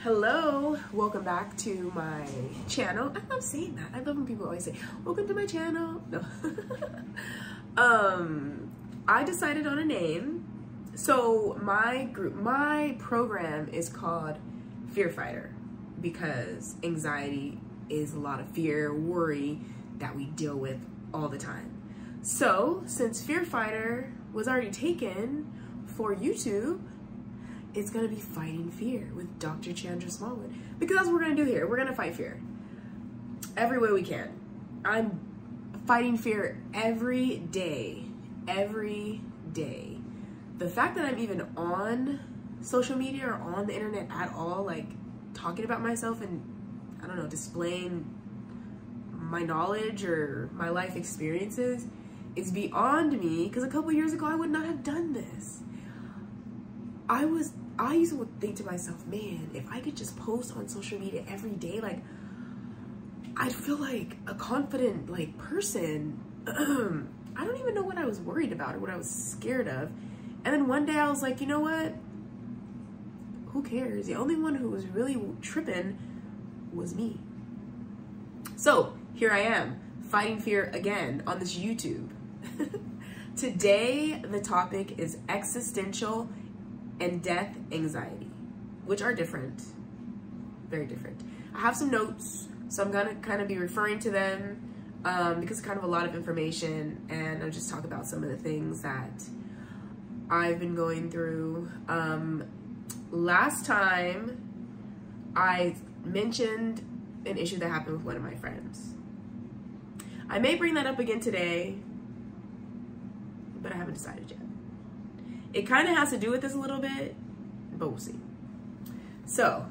Hello, welcome back to my channel. I love saying that. I love when people always say, welcome to my channel. No. I decided on a name. So my program is called Fear Fighter because anxiety is a lot of fear, worry that we deal with all the time. So since Fear Fighter was already taken for YouTube, it's gonna be Fighting Fear with Dr. Chandra Smallwood, because that's what we're gonna do here. We're gonna fight fear every way we can. I'm fighting fear every day, every day. The fact that I'm even on social media or on the internet at all, like talking about myself and, I don't know, displaying my knowledge or my life experiences is beyond me, because a couple years ago I would not have done this. I used to think to myself, man, if I could just post on social media every day, like I'd feel like a confident person. I don't even know what I was worried about or what I was scared of. And then one day I was like, you know what? Who cares? The only one who was really tripping was me. So here I am, fighting fear again on this YouTube. Today, the topic is existential and death anxiety, which are different, very different. I have some notes, so I'm gonna kind of be referring to them because it's kind of a lot of information, and I'll just talk about some of the things that I've been going through. Last time I mentioned an issue that happened with one of my friends. I may bring that up again today, but I haven't decided yet. It kind of has to do with this a little bit, but we'll see. So,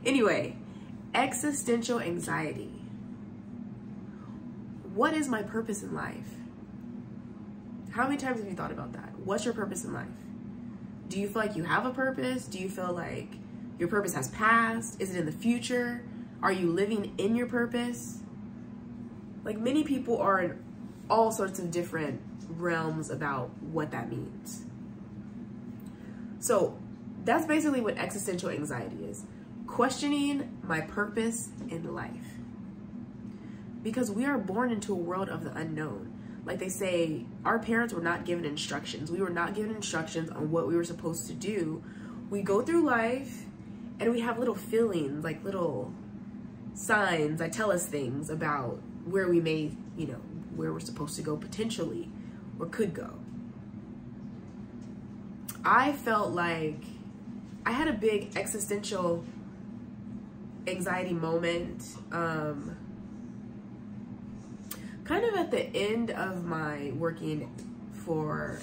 anyway, existential anxiety. What is my purpose in life? How many times have you thought about that? What's your purpose in life? Do you feel like you have a purpose? Do you feel like your purpose has passed? Is it in the future? Are you living in your purpose? Like, many people are in all sorts of different realms about what that means. So that's basically what existential anxiety is. Questioning my purpose in life. Because we are born into a world of the unknown. Like they say, our parents were not given instructions. We were not given instructions on what we were supposed to do. We go through life and we have little feelings, like little signs that tell us things about where we may, where we're supposed to go potentially or could go. I felt like I had a big existential anxiety moment kind of at the end of my working for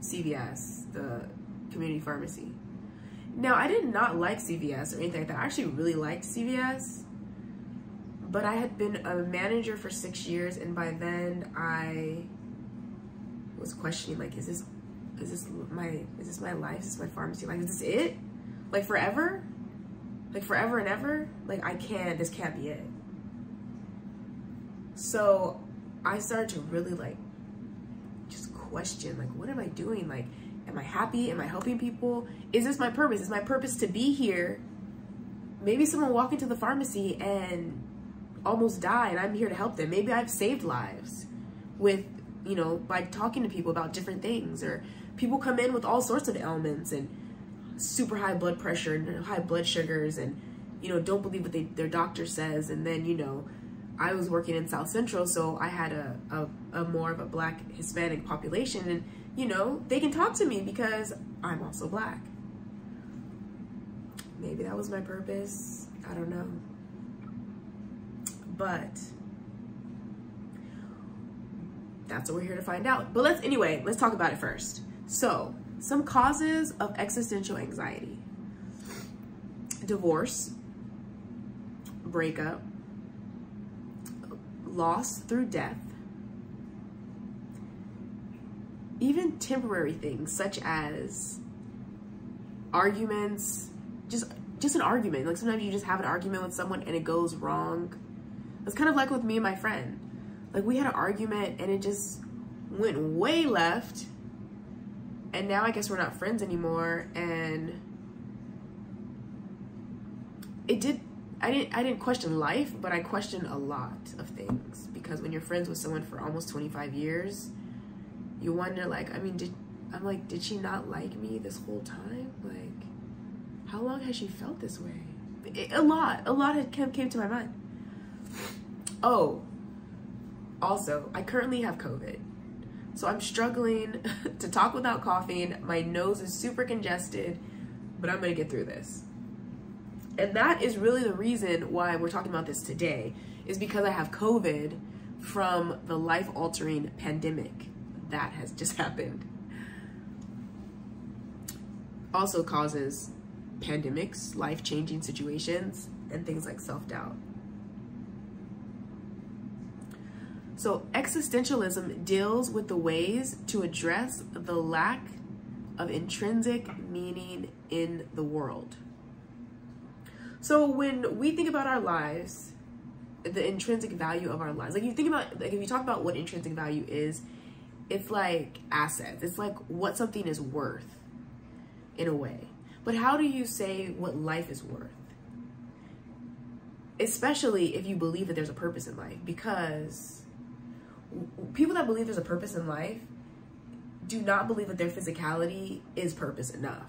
CVS, the community pharmacy. Now, I did not like CVS or anything like that. I actually really liked CVS, but I had been a manager for 6 years, and by then I was questioning, like, is this my life? Is this my pharmacy life? Is this it? Like forever? Like forever and ever? Like, this can't be it. So I started to really just question, like, what am I doing? Like, am I happy? Am I helping people? Is this my purpose? Is my purpose to be here? Maybe someone walk into the pharmacy and almost die and I'm here to help them. Maybe I've saved lives with, by talking to people about different things, or people come in with all sorts of ailments and super high blood pressure and high blood sugars and, don't believe what their doctor says. And then, I was working in South Central, so I had a more of a Black Hispanic population, and, they can talk to me because I'm also Black. Maybe that was my purpose. I don't know. But that's what we're here to find out. But let's talk about it first. So, some causes of existential anxiety: divorce, breakup, loss through death, even temporary things such as arguments, just an argument. Like, sometimes you just have an argument with someone and it goes wrong. It's kind of like with me and my friend. Like, we had an argument and it just went way left, and now I guess we're not friends anymore, and I didn't question life, but I questioned a lot of things, because when you're friends with someone for almost 25 years, you wonder, like, I mean, did she not like me this whole time? Like, how long has she felt this way? A lot had came to my mind. Oh, also, I currently have COVID. So I'm struggling to talk without coughing. My nose is super congested, but I'm gonna get through this. And that is really the reason why we're talking about this today, is because I have COVID from the life-altering pandemic that has just happened. Also causes pandemics, life-changing situations, and things like self-doubt. So existentialism deals with the ways to address the lack of intrinsic meaning in the world. So when we think about our lives, the intrinsic value of our lives, like, you think about, like, if you talk about what intrinsic value is, it's like assets. It's like what something is worth in a way. But how do you say what life is worth? Especially if you believe that there's a purpose in life, because people that believe there's a purpose in life do not believe that their physicality is purpose enough.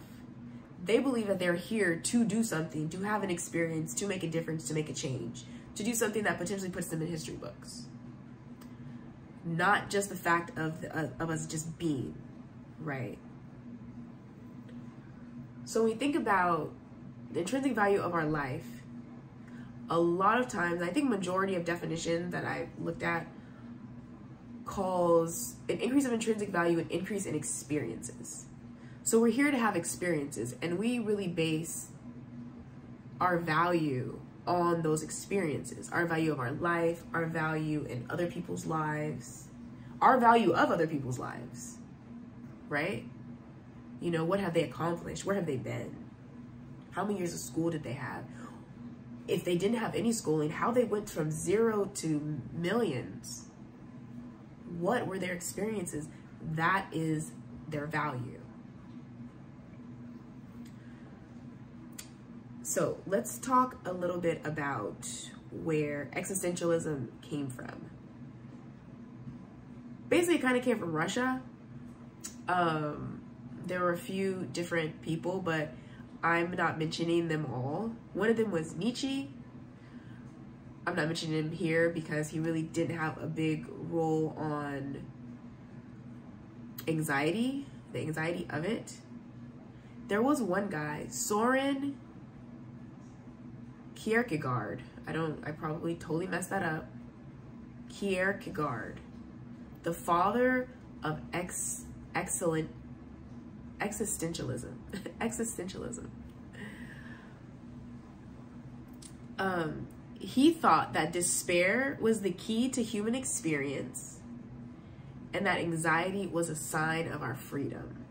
They believe that they're here to do something, to have an experience, to make a difference, to make a change, to do something that potentially puts them in history books. Not just the fact of us just being, right? So when we think about the intrinsic value of our life, a lot of times, I think majority of definitions that I looked at calls an increase of intrinsic value an increase in experiences. So we're here to have experiences, and we really base our value on those experiences, our value of our life, our value in other people's lives, our value of other people's lives, right? You know, what have they accomplished? Where have they been? How many years of school did they have? If they didn't have any schooling, how they went from 0 to millions. What were their experiences? That is their value. So let's talk a little bit about where existentialism came from. Basically, it kind of came from Russia. There were a few different people, but I'm not mentioning them all. One of them was Nietzsche. I'm not mentioning him here because he really didn't have a big role on anxiety, the anxiety of it. There was one guy, Soren Kierkegaard. I probably totally messed that up. Kierkegaard, the father of existentialism. Existentialism. He thought that despair was the key to human experience, and that anxiety was a sign of our freedom.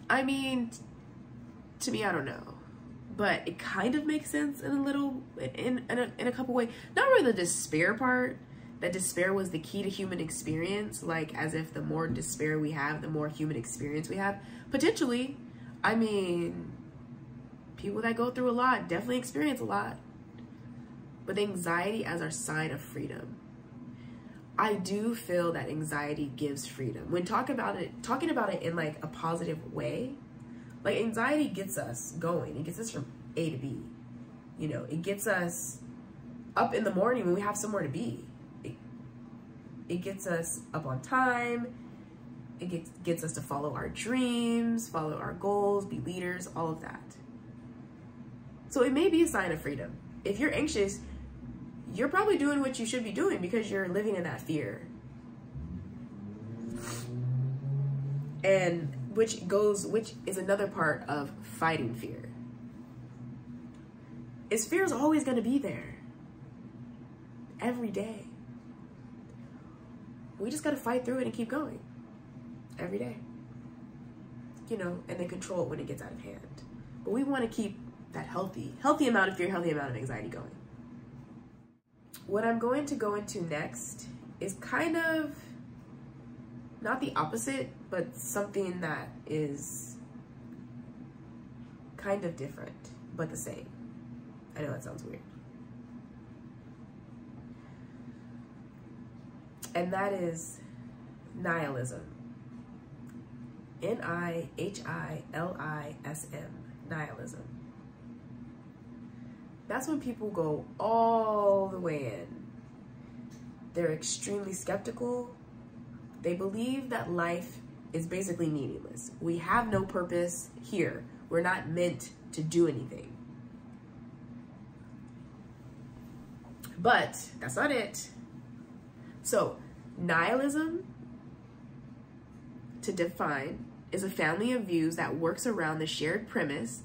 I mean, to me, I don't know, but it kind of makes sense in a couple ways. Not really the despair part, that despair was the key to human experience, like as if the more despair we have, the more human experience we have. Potentially, I mean, people that go through a lot definitely experience a lot. But anxiety as our sign of freedom. I do feel that anxiety gives freedom. When talking about it in like a positive way, like anxiety gets us going. It gets us from A to B. You know, it gets us up in the morning when we have somewhere to be. It gets us up on time. It gets us to follow our dreams, follow our goals, be leaders, all of that. So it may be a sign of freedom. If you're anxious, you're probably doing what you should be doing because you're living in that fear. And which is another part of fighting fear. Fear is always going to be there. Every day. We just got to fight through it and keep going. Every day. You know, and then control it when it gets out of hand. But we want to keep that healthy amount of fear, healthy amount of anxiety going. What I'm going to go into next is kind of not the opposite, but something that is kind of different, but the same. I know that sounds weird. And that is nihilism. Nihilism. Nihilism. That's when people go all the way in. They're extremely skeptical. They believe that life is basically meaningless. We have no purpose here. We're not meant to do anything. But that's not it. So, nihilism, to define, is a family of views that works around the shared premise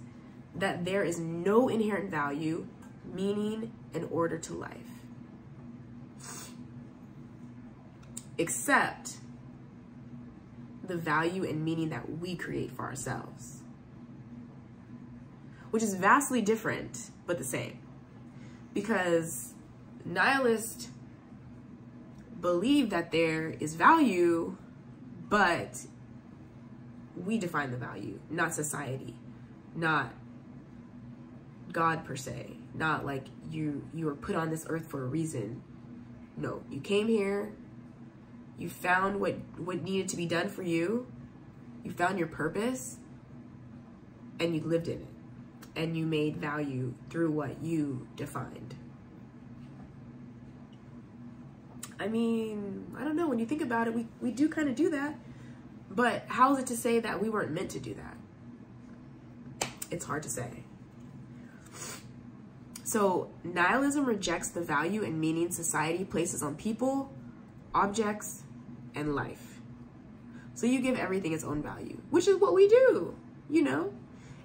that there is no inherent value, meaning, and order to life, except the value and meaning that we create for ourselves, which is vastly different, but the same. Because nihilists believe that there is value, but we define the value, not society, not God per se, not like you were put on this earth for a reason. No, you came here, you found what needed to be done for you, you found your purpose, and you lived in it, and you made value through what you defined. I mean, I don't know, when you think about it, we do kind of do that, but how is it to say that we weren't meant to do that? It's hard to say. So nihilism rejects the value and meaning society places on people, objects, and life. So you give everything its own value, which is what we do, you know?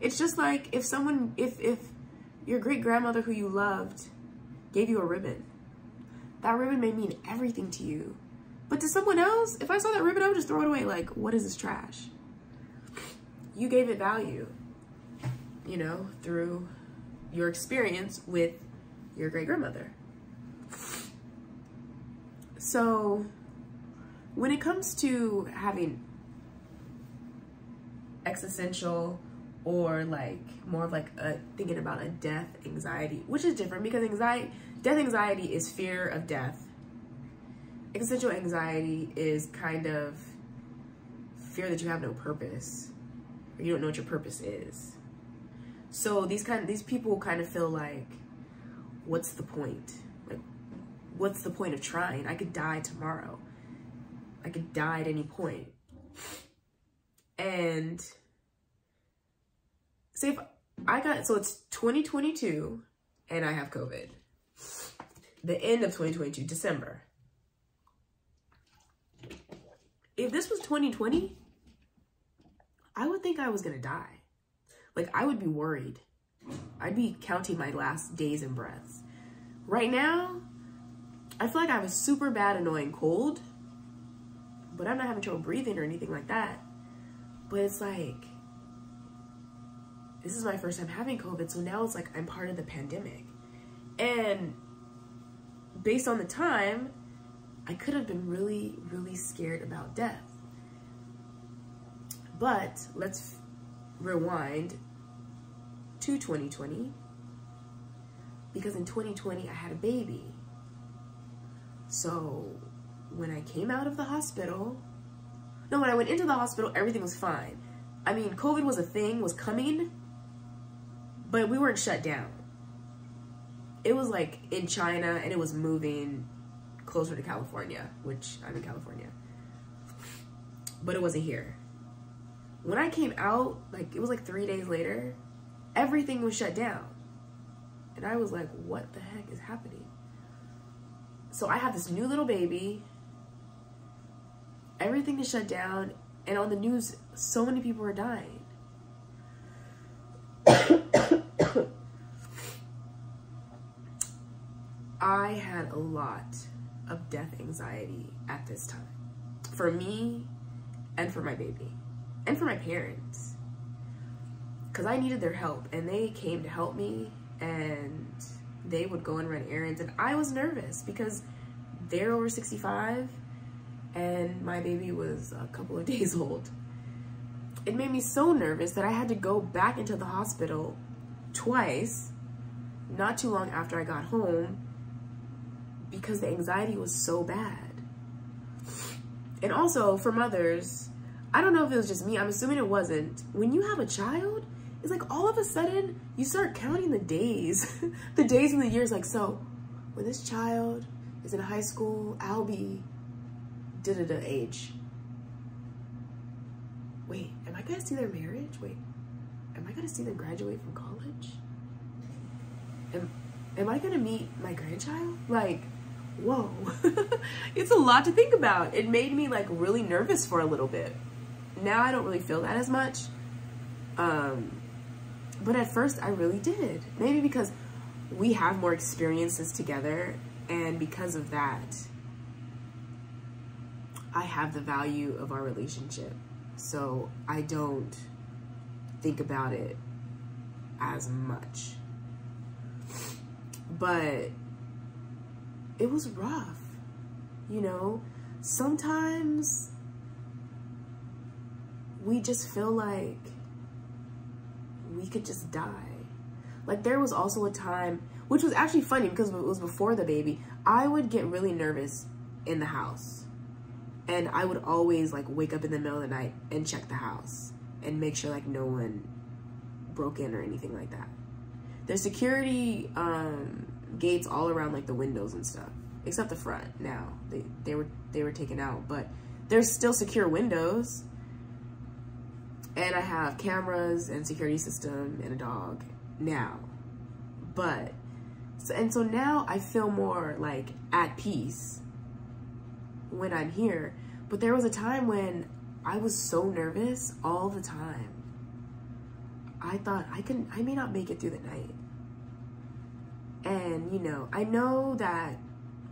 It's just like if your great-grandmother who you loved gave you a ribbon, that ribbon may mean everything to you. But to someone else, if I saw that ribbon, I would just throw it away like, what is this trash? You gave it value, you know, through your experience with your great-grandmother. So when it comes to having existential or like more of like thinking about a death anxiety, which is different because death anxiety is fear of death. Existential anxiety is kind of fear that you have no purpose, or you don't know what your purpose is. So these people kind of feel like, what's the point? Like, what's the point of trying? I could die tomorrow. I could die at any point. And say if so it's 2022 and I have COVID. The end of 2022, December. If this was 2020, I would think I was gonna die. Like, I would be worried. I'd be counting my last days and breaths. Right now, I feel like I have a super bad, annoying cold, but I'm not having trouble breathing or anything like that. But it's like, this is my first time having COVID, so now it's like I'm part of the pandemic. And based on the time, I could have been really, really scared about death. But let's rewind to 2020, because in 2020 I had a baby. So when I came out of the hospital, no, when I went into the hospital, everything was fine. I mean, COVID was a thing, was coming, but we weren't shut down. It was like in China and it was moving closer to California, which I'm in California, but it wasn't here. When I came out, like it was like 3 days later, everything was shut down. And I was like, what the heck is happening? So I have this new little baby, everything is shut down, and on the news, so many people are dying. I had a lot of death anxiety at this time, for me and for my baby and for my parents, because I needed their help, and they came to help me, and they would go and run errands, and I was nervous because they're over 65 and my baby was a couple of days old. It made me so nervous that I had to go back into the hospital twice, not too long after I got home, because the anxiety was so bad. And also for mothers, I don't know if it was just me, I'm assuming it wasn't. When you have a child, it's like all of a sudden you start counting the days, the days and the years. Like, so when this child is in high school, I'll be da-da-da age. Wait, am I gonna see their marriage? Wait, am I gonna see them graduate from college? Am I gonna meet my grandchild? Like, whoa. It's a lot to think about. It made me like really nervous for a little bit. Now I don't really feel that as much. But at first I really did. Maybe because we have more experiences together, and because of that, I have the value of our relationship. So I don't think about it as much. But it was rough, you know? Sometimes we just feel like we could just die. Like, there was also a time, which was actually funny because it was before the baby, I would get really nervous in the house. And I would always like wake up in the middle of the night and check the house and make sure like no one broke in or anything like that. There's security gates all around like the windows and stuff, except the front now. They were taken out, but there's still secure windows. And I have cameras and security system and a dog now. But so now I feel more like at peace when I'm here. But there was a time when I was so nervous all the time. I thought I may not make it through the night. And you know, I know that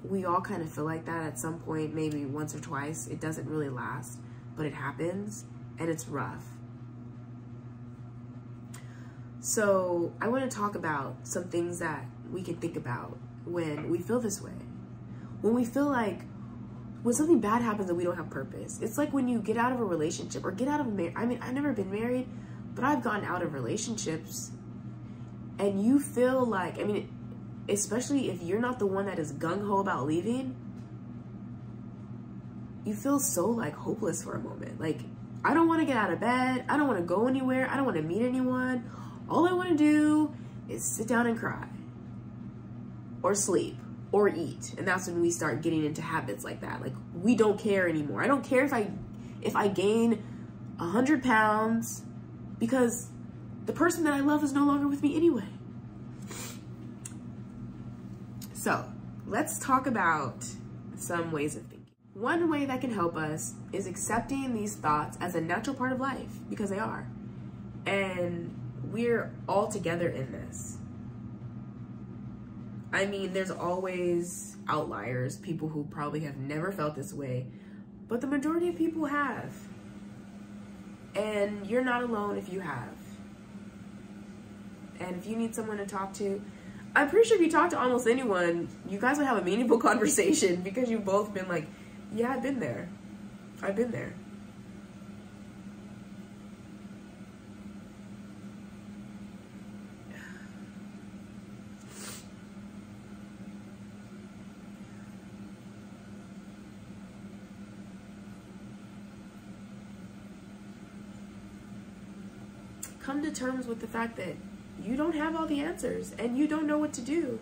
we all kind of feel like that at some point, maybe once or twice. It doesn't really last, but it happens and it's rough. So I want to talk about some things that we can think about when we feel this way. When we feel like, when something bad happens and we don't have purpose. It's like when you get out of a relationship or get out of a marriage. I mean, I've never been married, but I've gotten out of relationships and you feel like, I mean, especially if you're not the one that is gung-ho about leaving, you feel so like hopeless for a moment. Like, I don't want to get out of bed. I don't want to go anywhere. I don't want to meet anyone. All I want to do is sit down and cry or sleep or eat. And that's when we start getting into habits like that. Like, we don't care anymore. I don't care if I gain 100 pounds because the person that I love is no longer with me anyway. So let's talk about some ways of thinking. One way that can help us is accepting these thoughts as a natural part of life, because they are. And we're all together in this. I mean, there's always outliers, people who probably have never felt this way, but the majority of people have. And you're not alone if you have. And if you need someone to talk to, I'm pretty sure if you talk to almost anyone, you guys would have a meaningful conversation because you've both been like, yeah, I've been there. I've been there. Come to terms with the fact that you don't have all the answers and you don't know what to do,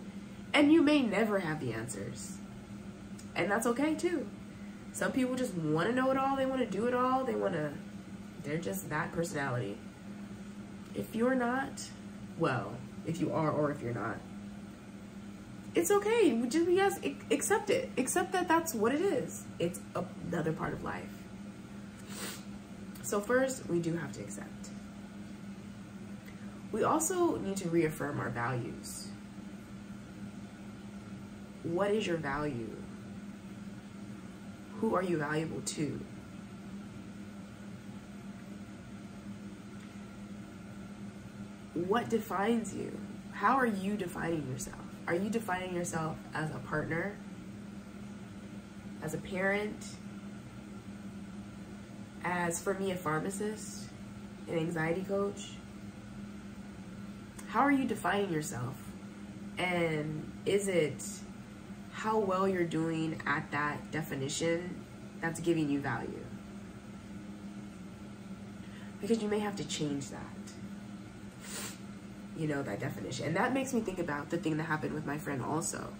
and you may never have the answers, and that's okay too. Some people just want to know it all. They want to do it all. They're just that personality. If you're not, well, if you are or if you're not, it's okay. You guys accept it. Accept that that's what it is. It's another part of life. So first, we do have to accept. We also need to reaffirm our values. What is your value? Who are you valuable to? What defines you? How are you defining yourself? Are you defining yourself as a partner, as a parent, as for me, a pharmacist, an anxiety coach, how are you defining yourself? And is it how well you're doing at that definition that's giving you value? Because you may have to change that, you know, that definition. And that makes me think about the thing that happened with my friend also.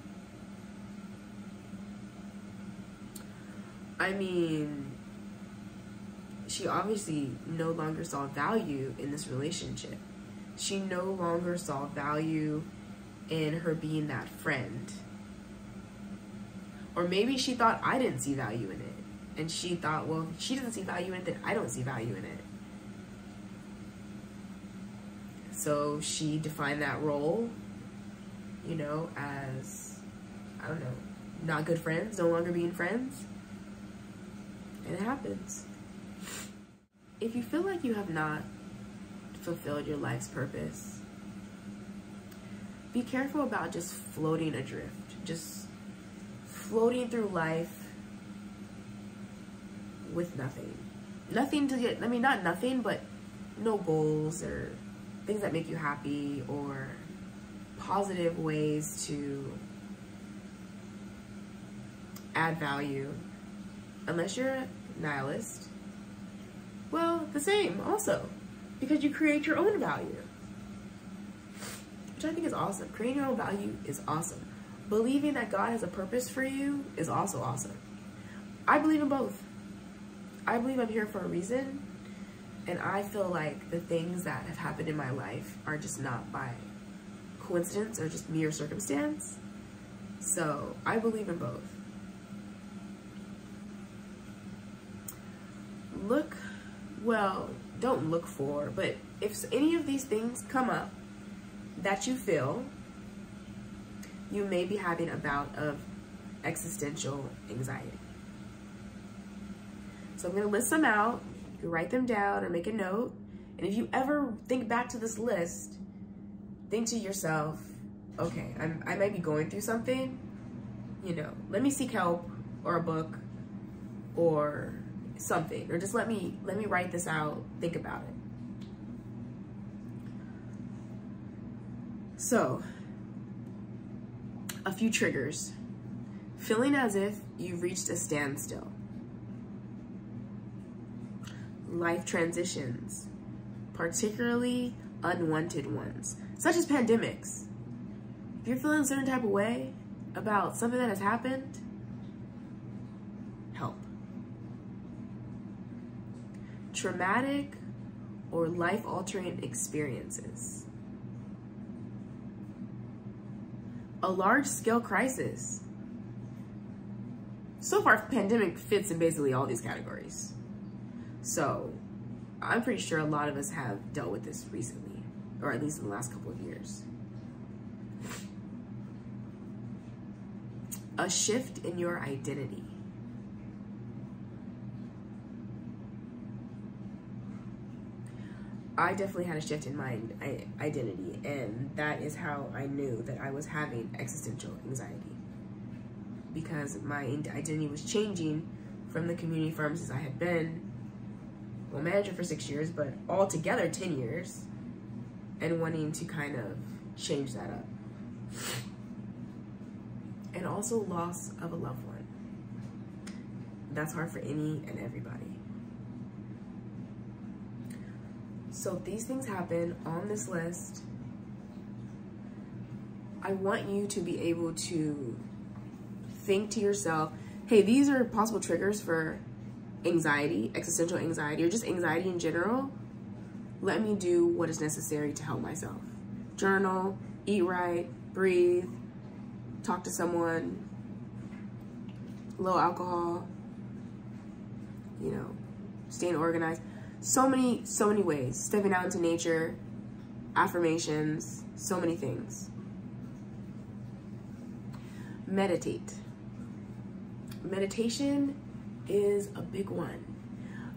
I mean, she obviously no longer saw value in this relationship. She no longer saw value in her being that friend. Or maybe she thought I didn't see value in it. And she thought, well, if she doesn't see value in it, then I don't see value in it. So she defined that role, you know, as, I don't know, not good friends, no longer being friends. And it happens. If you feel like you have not fulfilled your life's purpose, be careful about just floating adrift, just floating through life with nothing. Nothing to get, I mean, not nothing, but no goals or things that make you happy or positive ways to add value. Unless you're a nihilist, well, the same also, because you create your own value, which I think is awesome. Creating your own value is awesome. Believing that God has a purpose for you is also awesome. I believe in both. I believe I'm here for a reason, and I feel like the things that have happened in my life are just not by coincidence or just mere circumstance. So I believe in both. Don't look for, but if any of these things come up that you feel, you may be having a bout of existential anxiety. So I'm going to list them out. You can write them down or make a note. And if you ever think back to this list, think to yourself, okay, I might be going through something, you know, let me seek help or a book or something, or just let me write this out, think about it. So, a few triggers. Feeling as if you've reached a standstill. Life transitions, particularly unwanted ones, such as pandemics. If you're feeling a certain type of way about something that has happened, help. Traumatic or life-altering experiences. A large-scale crisis. So far, pandemic fits in basically all these categories. So, I'm pretty sure a lot of us have dealt with this recently, or at least in the last couple of years. A shift in your identity. I definitely had a shift in my identity, and that is how I knew that I was having existential anxiety, because my identity was changing from the community pharmacist I had been, well, manager for 6 years, but altogether 10 years, and wanting to kind of change that up. And also loss of a loved one. That's hard for any and everybody. So if these things happen on this list, I want you to be able to think to yourself, hey, these are possible triggers for anxiety, existential anxiety, or just anxiety in general. Let me do what is necessary to help myself. Journal, eat right, breathe, talk to someone, low alcohol, you know, staying organized. So many ways. Stepping out into nature, affirmations, so many things. Meditate. Meditation is a big one.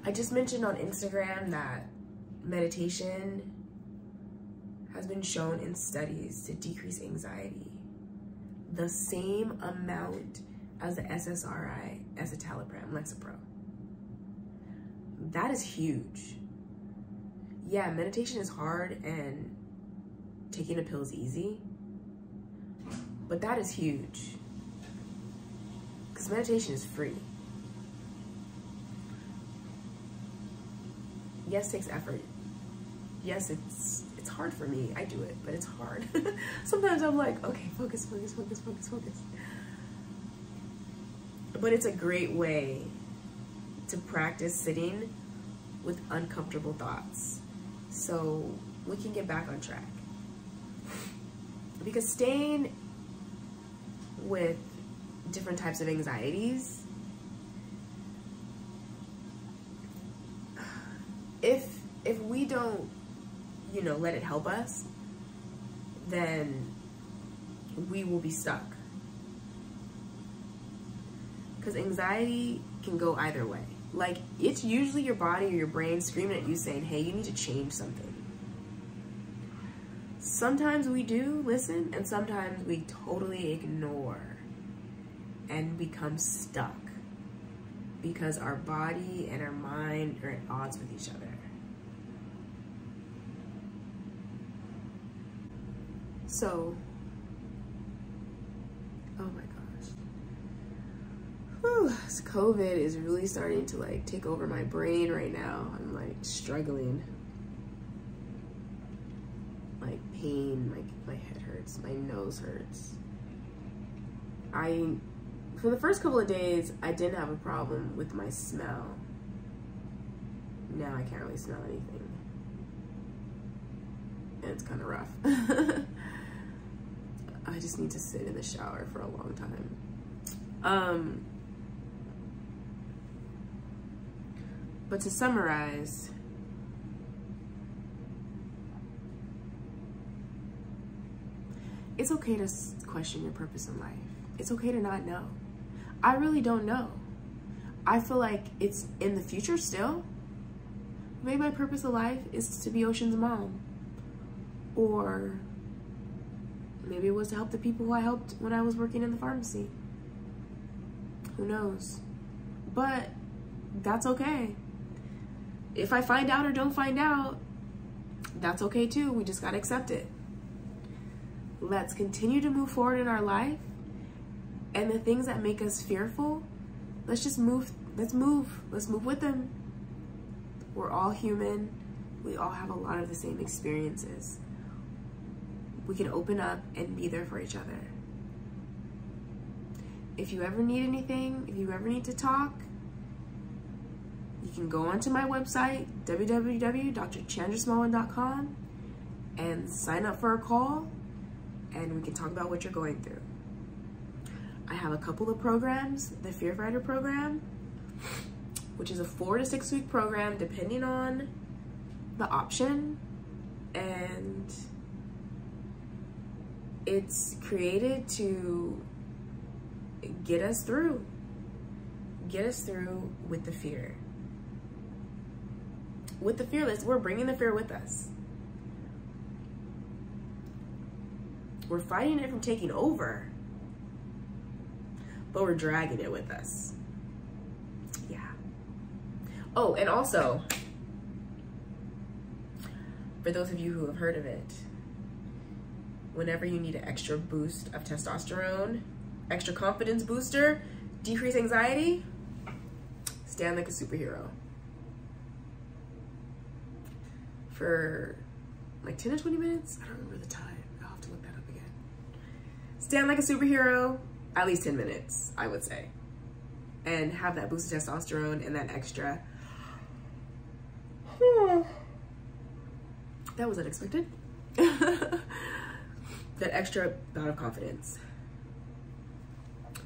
I just mentioned on Instagram that meditation has been shown in studies to decrease anxiety the same amount as the SSRI, escitalopram, Lexapro. that is huge. Yeah, meditation is hard and taking a pill is easy, but that is huge because meditation is free. Yes, it takes effort. Yes, it's hard for me. I do it, but it's hard. Sometimes I'm like, okay, focus. But it's a great way to practice sitting with uncomfortable thoughts so we can get back on track. Because staying with different types of anxieties, if we don't, let it help us, then we will be stuck. Because anxiety can go either way. Like, it's usually your body or your brain screaming at you saying, hey, you need to change something. Sometimes we do listen, and sometimes we totally ignore and become stuck because our body and our mind are at odds with each other. So, oh my gosh. Whew, this COVID is really starting to like take over my brain right now. I'm like struggling. Like pain, my head hurts, my nose hurts. For the first couple of days, I didn't have a problem with my smell. Now I can't really smell anything. And it's kind of rough. I just need to sit in the shower for a long time. But to summarize, it's okay to question your purpose in life. It's okay to not know. I really don't know. I feel like it's in the future still. Maybe my purpose of life is to be Ocean's mom. Or maybe it was to help the people who I helped when I was working in the pharmacy. Who knows? But that's okay. If I find out or don't find out, that's okay too. We just gotta accept it. Let's continue to move forward in our life. And the things that make us fearful, let's just move. Let's move with them. We're all human. We all have a lot of the same experiences. We can open up and be there for each other. If you ever need anything, if you ever need to talk, you can go onto my website, www.drchandrasmallman.com, and sign up for a call, and we can talk about what you're going through. I have a couple of programs, the Fear Fighter program, which is a 4 to 6 week program depending on the option, and it's created to get us through with the fear. With the fearless, we're bringing the fear with us. We're fighting it from taking over, but we're dragging it with us. Yeah. Oh, and also, for those of you who have heard of it, whenever you need an extra boost of testosterone, extra confidence booster, decrease anxiety, stand like a superhero. For like 10 to 20 minutes, I don't remember the time. I'll have to look that up again. Stand like a superhero, at least 10 minutes, I would say. And have that boost of testosterone and that extra. That was unexpected. That extra bout of confidence.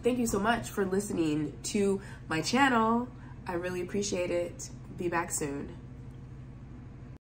Thank you so much for listening to my channel. I really appreciate it. Be back soon.